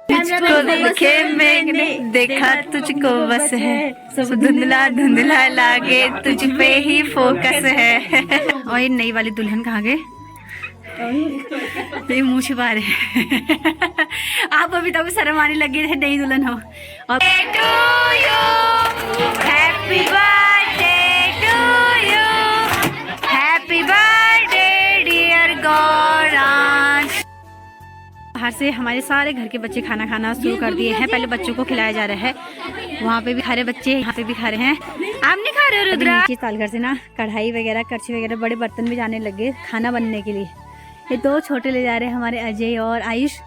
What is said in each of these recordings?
तुझको देखे मैंने देखा तुझको बस है, सब धुंधला धुंधला लागे तुझ पे ही फोकस है। और ये नई वाली दुल्हन कहाँ गए? ये मुँह छिपा रहे। आप अभी तक शर्म आने लगे थे, नई दुल्हन हो। और happy birthday to you, happy birthday dear Gauransh. बाहर से हमारे सारे घर के बच्चे खाना खाना शुरू कर दिए हैं। पहले बच्चों को खिलाया जा रहा है, वहाँ पे भी खा रहे बच्चे, यहाँ पे भी खा रहे हैं। आप नहीं खा रहे हो रुद्रा? नीचे तालघर से ना कढ़ाई वगैरह, करछी वगैरह, बड़े बर्तन भी जाने लगे खाना बनने के लिए। ये दो छोटे ले जा रहे हैं हमारे अजय और आयुष।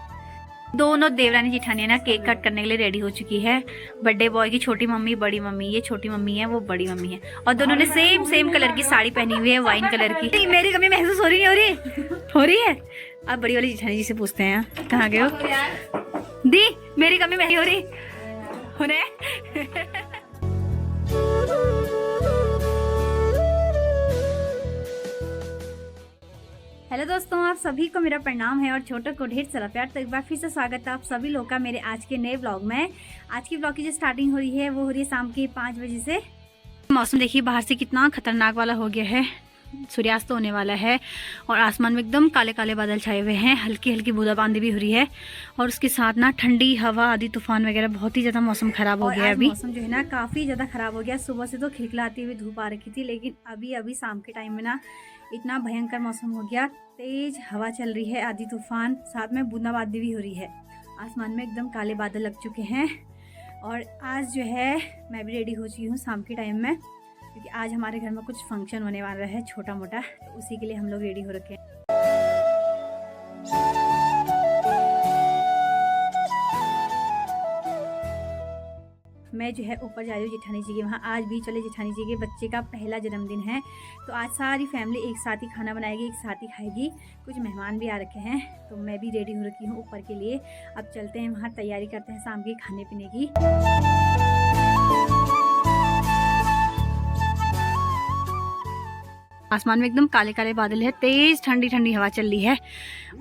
दोनों देवरानी जिठानी ना केक कट करने के लिए रेडी हो चुकी है। बर्थडे बॉय की छोटी मम्मी, बड़ी मम्मी, ये छोटी मम्मी है, वो बड़ी मम्मी है। और दोनों ने सेम कलर की साड़ी पहनी हुई है, वाइन कलर की। मेरी कमी महसूस हो रही नहीं? हो रही है। अब बड़ी वाली जिठानी जी से पूछते हैं, कहाँ गए हो दी? मेरी कमी महसूस हो रही उन्हें। हेलो दोस्तों, आप सभी को मेरा प्रणाम है और छोटों को ढेर सारा प्यार। तो एक बार फिर से स्वागत है आप सभी लोग का मेरे आज के नए व्लॉग में। आज की व्लॉग की जो स्टार्टिंग हो रही है वो हो रही है शाम के 5 बजे से। मौसम देखिए बाहर से कितना खतरनाक वाला हो गया है, सूर्यास्त होने वाला है और आसमान में एकदम काले काले बादल छाए हुए हैं। हल्की हल्की बूंदाबांदी भी हो रही है और उसके साथ ना ठंडी हवा, आदि तूफान वगैरह, बहुत ही ज़्यादा मौसम खराब हो गया है। अभी मौसम जो है ना काफ़ी ज़्यादा खराब हो गया। सुबह से तो खिलखिलाती हुई धूप आ रखी थी, लेकिन अभी शाम के टाइम में ना इतना भयंकर मौसम हो गया। तेज हवा चल रही है, आधी तूफान, साथ में बूंदाबांदी भी हो रही है। आसमान में एकदम काले बादल लग चुके हैं। और आज जो है मैं भी रेडी हो चुकी हूँ शाम के टाइम में, क्योंकि आज हमारे घर में कुछ फंक्शन होने वाला है छोटा मोटा, तो उसी के लिए हम लोग रेडी हो रखे हैं। मैं जो है ऊपर जा रही हूँ जेठानी जी के वहाँ। आज भी चले जेठानी जी के बच्चे का पहला जन्मदिन है, तो आज सारी फैमिली एक साथ ही खाना बनाएगी, एक साथ ही खाएगी। कुछ मेहमान भी आ रखे हैं, तो मैं भी रेडी हो रखी हूँ ऊपर के लिए। अब चलते हैं वहाँ, तैयारी करते हैं शाम के खाने पीने की। आसमान में एकदम काले काले बादल है, तेज ठंडी ठंडी हवा चल रही है।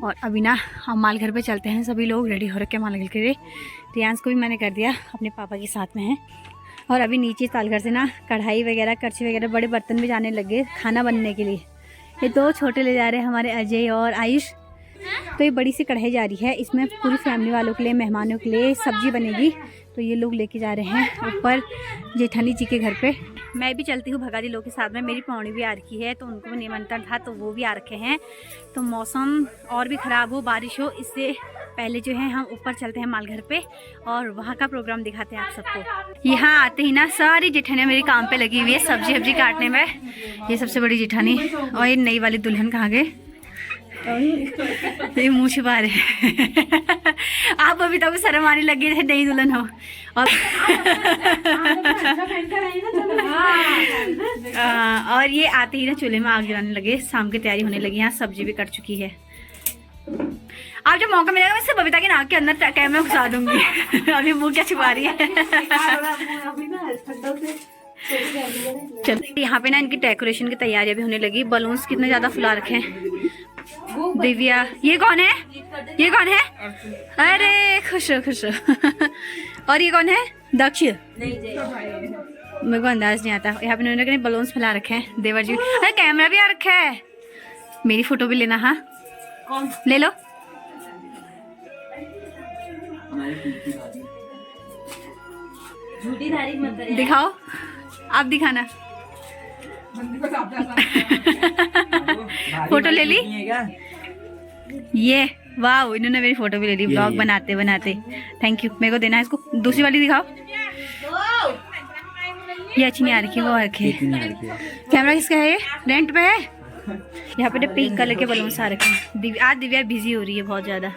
और अभी ना हम माल घर पे चलते हैं, सभी लोग रेडी हो रखे हैं माल घर के लिए। रियांश को भी मैंने कर दिया, अपने पापा के साथ में है। और अभी नीचे तालघर से ना कढ़ाई वगैरह, करछी वगैरह, बड़े बर्तन भी जाने लगे खाना बनने के लिए। ये दो छोटे ले जा रहे हैं हमारे अजय और आयुष। तो ये बड़ी सी कढ़ाई जा रही है, इसमें पूरी फैमिली वालों के लिए, मेहमानों के लिए सब्जी बनेगी। तो ये लोग लेके जा रहे हैं ऊपर जेठानी जी के घर पे। मैं भी चलती हूँ भगारी लोग के साथ में। मेरी पौड़ी भी आ रखी है, तो उनको भी निमंत्रण था, तो वो भी आ रखे हैं। तो मौसम और भी ख़राब हो, बारिश हो, इससे पहले जो है हम ऊपर चलते हैं माल घर पे और वहाँ का प्रोग्राम दिखाते हैं आप सबको। यहाँ आते ही ना सारी जेठानियाँ मेरे काम पे लगी हुई है, सब्जी काटने में। ये सबसे बड़ी जेठानी। और ये नई वाली दुल्हन कहाँ गए? ये मुँह छिपा रहे। आप अभी तक शर्म आने लगे थे, नई दुल्हन हो। और ये आते ही ना चूल्हे में आग जलाने लगे, शाम की तैयारी होने लगी। यहाँ सब्जी भी कट चुकी है। आप जब मौका मिलेगा मैं सिर्फ बबीता के नाक के अंदर कैमरा घुसा दूंगी। अभी मुँह क्या छिपा रही है। चलो, यहाँ पे ना इनकी डेकोरेशन की तैयारियां भी होने लगी। बलून्स कितने ज्यादा फुला रखे हैं। दिव्या, ये कौन है? ये कौन है? अरे खुश हो खुश हो। और ये कौन है? दक्ष। मेरे को अंदाज नहीं आता। यहाँ पे उन्होंने बलून्स फैला रखे हैं। देवर जी, अरे कैमरा भी आ रखा है। मेरी फोटो भी लेना। हाँ ले लो। दिखाओ, आप दिखाना। फोटो ले ली ये? वाह, इन्होंने मेरी फोटो भी ले ली ब्लॉग बनाते बनाते। Thank you. मेरे को देना है इसको। दूसरी वाली दिखाओ। ये अच्छी नहीं आ रही, वो आ रखी है। कैमरा किसका है? ये रेंट पे है। यहाँ पे पिंक कलर के बलून्स आ रखे हैं। आज दिव्या बिजी हो रही है बहुत ज्यादा।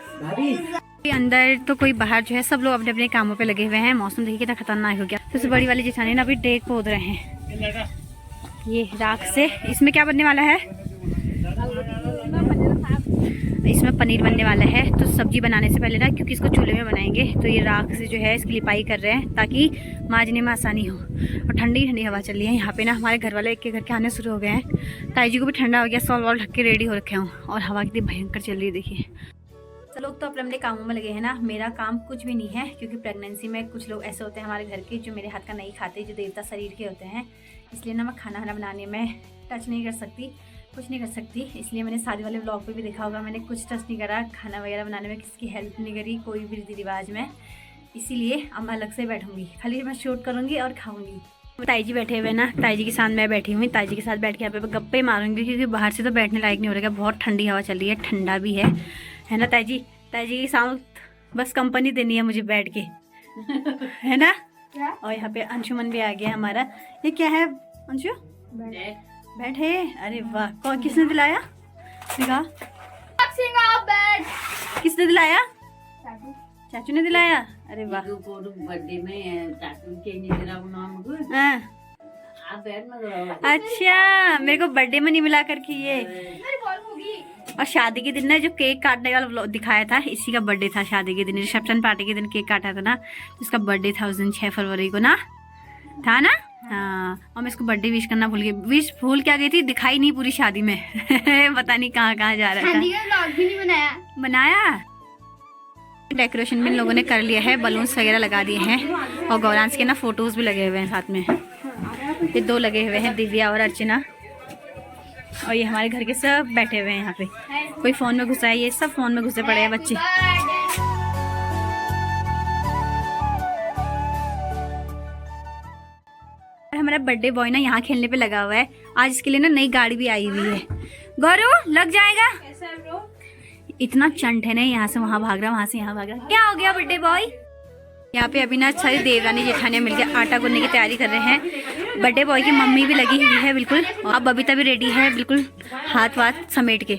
अंदर तो कोई बाहर जो है, सब लोग अपने अपने कामों पे लगे हुए हैं। मौसम देखिए कितना खतरनाक हो गया। सबसे बड़ी वाली जेठानी ना अभी डेक खोद रहे हैं, ये राख से। इसमें क्या बनने वाला है? इसमें पनीर बनने वाला है। तो सब्जी बनाने से पहले ना, क्योंकि इसको चूल्हे में बनाएंगे, तो ये राख से जो है इसकी लिपाई कर रहे हैं ताकि मांजने में आसानी हो। और ठंडी ठंडी हवा चल रही है। यहाँ पे ना हमारे घर वाले एक के घर के आने शुरू हो गए हैं। ताई जी को भी ठंडा हो गया, सॉल वॉल ढक के रेडी हो रखे हूँ। और हवा कितनी भयंकर चल रही है देखिए। सब लोग तो अपने अपने कामों में लगे हैं ना, मेरा काम कुछ भी नहीं है, क्योंकि प्रेगनेंसी में कुछ लोग ऐसे होते हैं हमारे घर के जो मेरे हाथ का नहीं खाते, जो देवता शरीर के होते हैं, इसलिए ना मैं खाना बनाने में टच नहीं कर सकती, कुछ नहीं कर सकती। इसलिए मैंने शादी वाले व्लॉग पे भी देखा होगा, मैंने कुछ टच नहीं करा खाना वगैरह बनाने में, किसी की हेल्प नहीं करी कोई भी रीति रिवाज में। इसीलिए अब मैं अलग से बैठूंगी, खाली मैं शूट करूँगी और खाऊंगी। ताई जी बैठे हुए ना, ताई जी के साथ मैं बैठी हुई, ताई जी के साथ बैठ के यहाँ पे गप्पे मारूंगी, क्योंकि बाहर से तो बैठने लायक नहीं हो रहा है, बहुत ठंडी हवा चल रही है, ठंडा भी है ना ताई जी? ताई जी के साथ बस कंपनी देनी है मुझे बैठ के, है ना? और यहाँ पे अंशुमन भी आ गया हमारा। ये क्या है अंशु? बैठ है। अरे वाह, कौन किसने दिलाया? दिखा, किसने दिलाया? चाचू ने दिलाया। अरे वाह, बर्थडे में चाचू के अच्छा मेरे को बर्थडे में नहीं मिला करके ये। और शादी के दिन ना जो केक काटने वाला व्लॉग दिखाया था, इसी का बर्थडे था। शादी के दिन, रिसेप्शन पार्टी के दिन केक काटा था ना, इसका बर्थडे था उस दिन 6 फरवरी को ना, था ना? हाँ, और मैं इसको बर्थडे विश करना भूल गई। विश भूल क्या गई थी, दिखाई नहीं पूरी शादी में। पता नहीं कहाँ कहाँ जा रहा था। भी नहीं बनाया। डेकोरेशन भी इन लोगों ने कर लिया है, बलून्स वगैरह लगा दिए हैं, और गौरांश के ना फोटोज भी लगे हुए हैं साथ में। ये 2 लगे हुए हैं, दिव्या और अर्चना। और ये हमारे घर के सब बैठे हुए हैं यहाँ पे। कोई फोन में घुसा है, ये सब फोन में घुसे पड़े हैं बच्चे। हमारा बर्थडे बॉय ना यहाँ खेलने पे लगा हुआ है। आज इसके लिए ना नई गाड़ी भी आई हुई है। गौरव लग जाएगा। इतना चंट है ना, यहाँ से वहाँ भाग रहा, वहाँ से यहाँ भाग रहा। क्या हो गया बर्थडे बॉय? यहाँ पे अभी ना सारी देवरानी जेठानियाँ मिलकर आटा गूंथने की तैयारी कर रहे हैं। बर्थडे बॉय की मम्मी भी लगी हुई है बिल्कुल। अब बबीता भी रेडी है बिल्कुल, हाथ वाथ समेट के।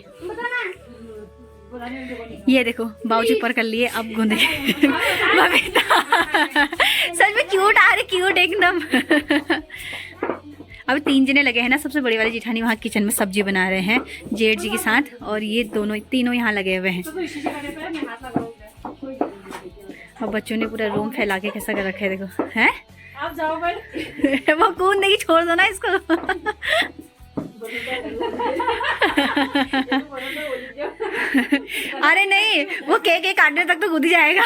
ये देखो बाबूजी ऊपर कर लिए, अब गूंदे। बबीता सच में क्यूट आ रही, क्यूट एकदम। अभी 3 जने लगे हैं ना, सबसे बड़ी वाली जेठानी वहाँ किचन में सब्जी बना रहे हैं जेठ जी के साथ, और ये तीनों यहाँ लगे हुए हैं। और बच्चों ने पूरा रूम फैला के कैसा कर रखा है देखो, हैं? आप जाओ भाई। वो कूदने की छोड़ दो ना इसको। अरे नहीं, वो केक काटने तक तो कूद ही जाएगा।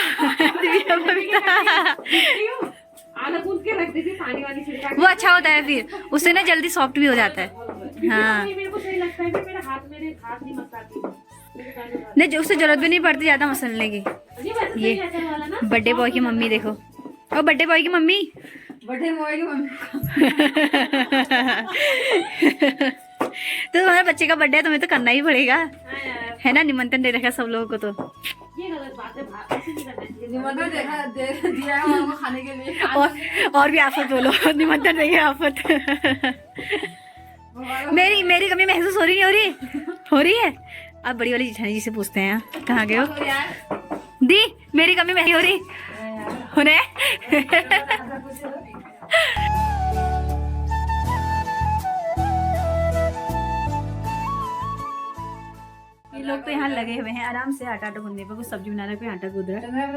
वो अच्छा होता है, फिर उससे ना जल्दी सॉफ्ट भी हो जाता है। हाँ नहीं, जो उससे जरूरत भी नहीं पड़ती ज्यादा मसलने की। ये बर्थडे बॉय की मम्मी देखो, और बर्थडे बॉय की मम्मी, बर्थडे बॉय की मम्मी। तो तुम्हारे बच्चे का बर्थडे है, तुम्हें तो करना ही पड़ेगा, है ना? निमंत्रण दे रखा सब लोगों को, तो ये गलत बात है। निमंत्रण दिया है खाने के लिए। और भी आफत बोलो, निमंत्रण नहीं है आफत। मेरी कमी महसूस हो रही नहीं? हो रही है। अब बड़ी वाली जेठानी जी से पूछते हैं, कहाँ गए हो? दी मेरी कमी महसूस हो रही होने। ये लोग तो यहाँ लगे हुए हैं आराम से आटा गूंदने पे, कुछ सब्जी बनाने पे आटा गूंद रहा है।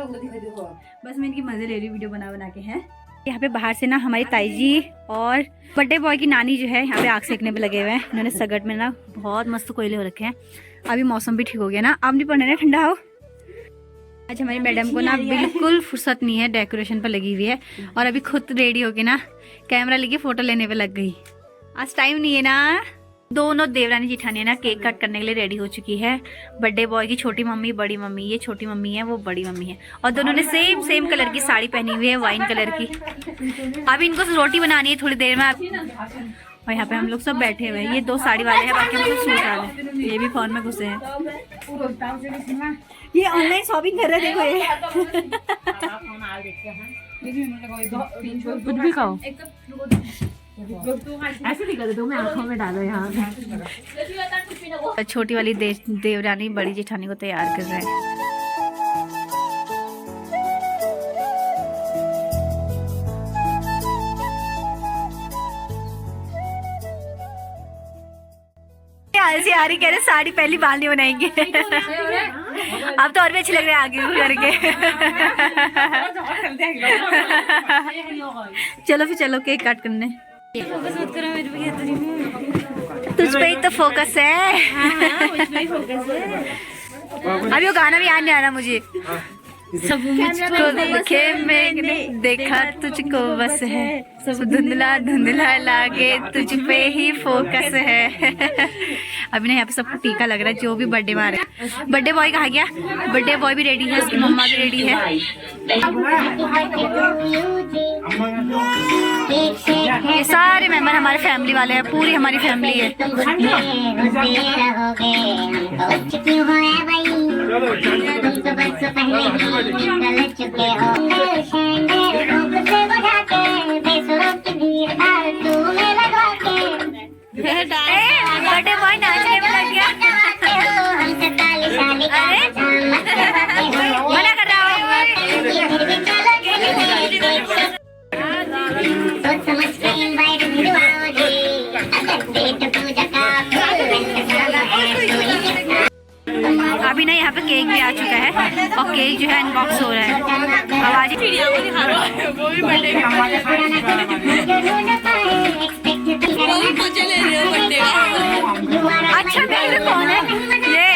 बस मैं इनकी मजे ले रही वीडियो बना के हैं। यहाँ पे बाहर से ना हमारी ताई जी और बर्थडे बॉय की नानी जो है यहाँ पे आग सेकने पे लगे हुए हैं। इन्होंने सगट में ना बहुत मस्त कोयले हो रखे हैं। अभी मौसम भी ठीक हो गया ना, अब नहीं पड़ना ठंडा हो। आज हमारी मैडम को ना बिल्कुल फुर्सत नहीं है, डेकोरेशन पर लगी हुई है, और अभी खुद रेडी होके ना कैमरा लेके फोटो लेने पे लग गई। आज टाइम नहीं है ना। दोनों देवरानी जेठानियाँ ना केक कट करने के लिए रेडी हो चुकी है। बर्थडे बॉय की छोटी मम्मी, बड़ी मम्मी, ये छोटी मम्मी है, वो बड़ी मम्मी है, और दोनों ने सेम कलर की साड़ी पहनी हुई है, वाइन कलर की। अभी इनको रोटी बनानी है थोड़ी देर में। और यहाँ पे हम लोग सब बैठे हुए हैं। ये 2 साड़ी वाले हैं, बाकी हम लोग सूट वाले हैं। ये भी फोन में घुसे हैं, ये ऑनलाइन शॉपिंग कर रहे हैं। देखो कुछ भी खाओ, ऐसे नहीं करते, मैं आंखों में डालो यहाँ। छोटी वाली देवरानी बड़ी जेठानी को तैयार कर रहे हैं। आ रही कह रहे साड़ी पहली बाल नहीं बनाएंगे। अब तो और भी अच्छे लग रहे हैं आगे करके। चलो फिर चलो केक कट करने। फोकस मत करो मेरे पे, तुझ पे ही तो फोकस है। अभी वो गाना भी याद नहीं आ रहा मुझे। सब मुझको देखे मैंने देखा तुझको बस है, सब धुंधला धुंधला लागे तुझ पे ही फोकस है। अभी ना यहाँ पे सबको टीका लग रहा है, जो भी बर्थडे में आ रहा है। बर्थडे बॉय कहा गया? बर्थडे बॉय भी रेडी है, उसकी मम्मा भी रेडी है। ये सारे मेंबर हमारे फैमिली वाले हैं, पूरी हमारी फैमिली है। बर्थडे बॉय नाचने में लग गया। अरे मना कर रहा है। अभी ना यहाँ पे केक भी आ चुका है और केक जो है अनबॉक्स हो रहा है। आवाज अच्छा मेरे कौन है ये?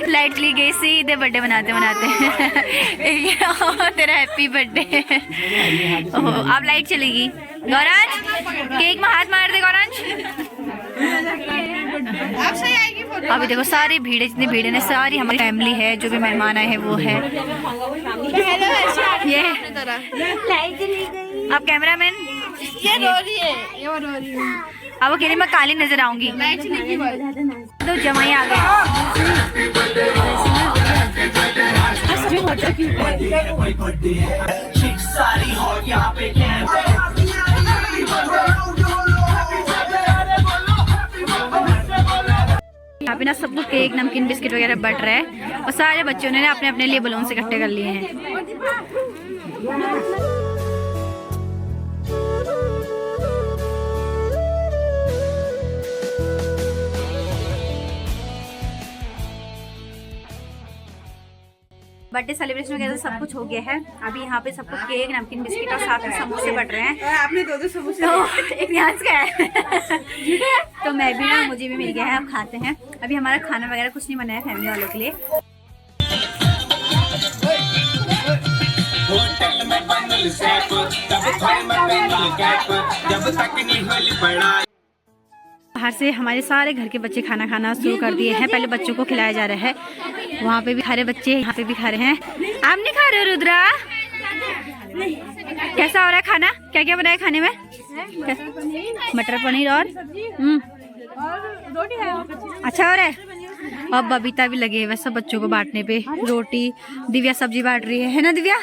लाइट ली गई सीधे बर्थडे मनाते मनाते। तेरा हैप्पी बर्थडे। अब लाइट चलेगी। गौरांश केक में हाथ मार दे गौरांश। अभी देखो सारी भीड़, जितनी भीड़ है सारी हमारी फैमिली है, जो भी मेहमान आए हैं वो है। ये आप कैमरामैन, ये रो रही है। अब वो कह रही मैं काली नजर आऊंगी। तो जमाई आ गए। यहाँ पे ना सबको केक नमकीन बिस्किट वगैरह बट रहा है और सारे बच्चों ने अपने अपने लिए बलून से इकट्ठे कर लिए हैं। बर्थडे सेलिब्रेशन वगैरह सब कुछ हो गया है। अभी यहाँ पे सबको केक नमकीन बिस्किट और साथ में समोसे बट रहे हैं। आपने दो समोसे तो एक ध्यान का है। तो मैं भी ना, मुझे भी मिल गया है, अब खाते हैं। अभी हमारा खाना वगैरह कुछ नहीं बनाया फैमिली वालों के लिए। बाहर से हमारे सारे घर के बच्चे खाना खाना शुरू कर दिए हैं। पहले बच्चों को खिलाया जा रहा है, वहाँ पे भी खा रहे बच्चे, यहाँ पे भी खा रहे हैं। आप नहीं खा रहे हो रुद्रा? कैसा हो रहा है खाना? क्या क्या बनाया खाने में? मटर पनीर और रोटी है। अच्छा हो रहा है। और बबीता भी लगे हुए सब बच्चों को बांटने पे। रोटी दिव्या सब्जी बांट रही है ना दिव्या?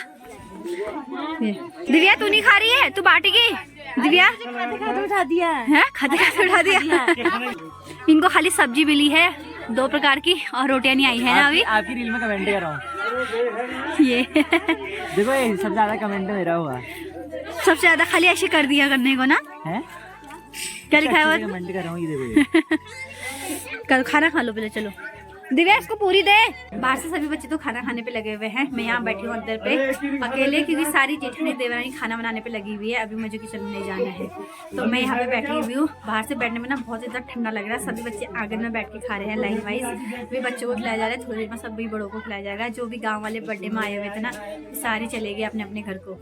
दिव्या तू नहीं खा रही है, तू बांटेगी? दिव्या खाते उठा दिया है, खाते खाते उठा दिया। इनको खाली सब्जी मिली है 2 प्रकार की और रोटियां नहीं आई है ना अभी। आपकी रील में कमेंट कर रहा हूँ। ये देखो ये सबसे ज्यादा कमेंट मेरा हुआ। सबसे ज्यादा खाली ऐसे कर दिया करने को ना है। क्या लिखा है? कमेंट कर रहा हूँ, ये देखो। कल खाना खा लो पहले, चलो दिव्या इसको पूरी दे। बाहर से सभी बच्चे तो खाना खाने पे लगे हुए हैं। मैं यहाँ बैठी हूँ अंदर पे अकेले, क्योंकि सारी जेठानी देवरानी खाना बनाने पे लगी हुई है। अभी मुझे किचन में नहीं जाना है, तो मैं यहाँ पे बैठी हुई हूँ। बाहर से बैठने में ना बहुत ज़्यादा ठंडा लग रहा है। सभी बच्चे आंगन में बैठ के खा रहे हैं लाइन वाइज। भी बच्चों को खिलाया जा रहा है, थोड़ी देर में सभी बड़ों को खिलाया जाएगा। जो भी गाँव वाले बर्थडे में आए हुए थे ना, सारे चले गए अपने अपने घर को।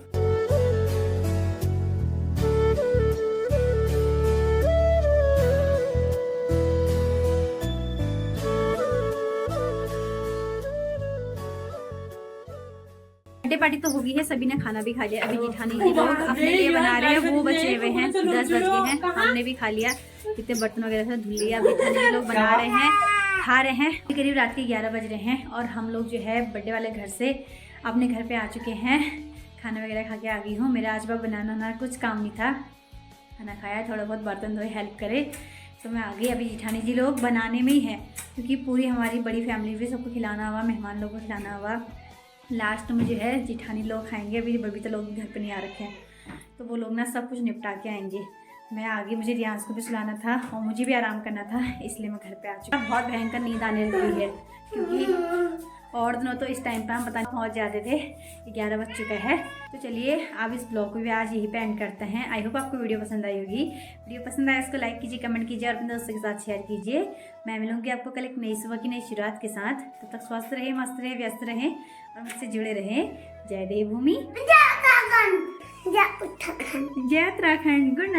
बर्थडे पार्टी तो होगी है, सभी ने खाना भी खा लिया। अभी जेठानी जी लोग अपने लिए बना रहे हैं, वो बचे हुए हैं। 10 बज गए हैं, हमने भी खा लिया। कितने बर्तन वगैरह से धुल लिया। अभी जेठानी जी लोग बना रहे हैं खा रहे हैं। करीब रात के 11 बज रहे हैं और हम लोग जो है बर्थडे वाले घर से अपने घर पे आ चुके हैं। खाना वगैरह खा के आ गई हूँ। मेरा आज बार बनाना ना कुछ काम नहीं था, खाना खाया, थोड़ा बहुत बर्तन धोए हेल्प करे तो मैं आ गई। अभी जेठानी जी लोग बनाने में ही है क्योंकि पूरी हमारी बड़ी फैमिली भी सबको खिलाना हुआ, मेहमान लोगों को खिलाना हुआ। लास्ट में जो है जेठानी लोग खाएंगे, अभी बबीता लोग घर पे नहीं आ रखे हैं तो वो लोग ना सब कुछ निपटा के आएंगे। मैं आ गई, मुझे रियांस को भी सुलाना था और मुझे भी आराम करना था, इसलिए मैं घर पे आ चुकी हूँ। बहुत भयंकर नींद आने लगी है क्योंकि और दिनों तो इस टाइम पर हम पता नहीं पहुँच जाते थे। 11 बज चुका है। तो चलिए अब इस ब्लॉग को भी आज यहीं पे एंड करते हैं। आई होप आपको वीडियो पसंद आई होगी। वीडियो पसंद आया इसको लाइक कीजिए, कमेंट कीजिए और अपने दोस्तों के साथ शेयर कीजिए। मैं मिलूंगी आपको कल एक नई सुबह की नई शुरुआत के साथ। तब तक स्वस्थ रहे, मस्त रहे, व्यस्त रहें और मुझसे जुड़े रहें। जय देवभूमि, जय उत्तराखंड, गुड नाइट।